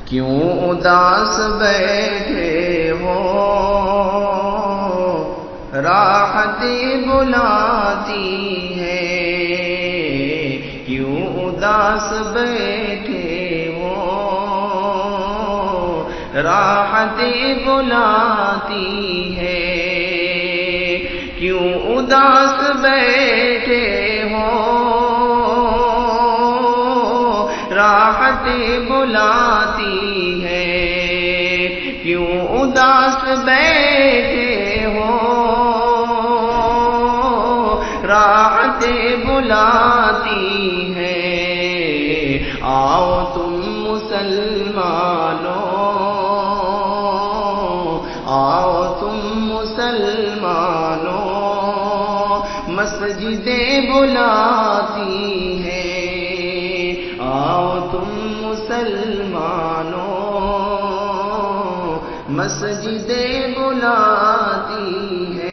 کیوں اداس بیٹھے ہو راحتیں بلاتی ہے، کیوں اداس بیٹھے ہو راحتیں بلاتی ہے، کیوں اداس بیٹھے ہو راحتیں بلاتی ہے، کیوں اداس بیٹھے ہو راحتیں بلاتی ہے۔ آؤ تم مسلمانوں، آؤ تم مسلمانوں، مسجدیں بلاتی ہیں، آؤ تم مسلمانوں، مسجدیں بلاتی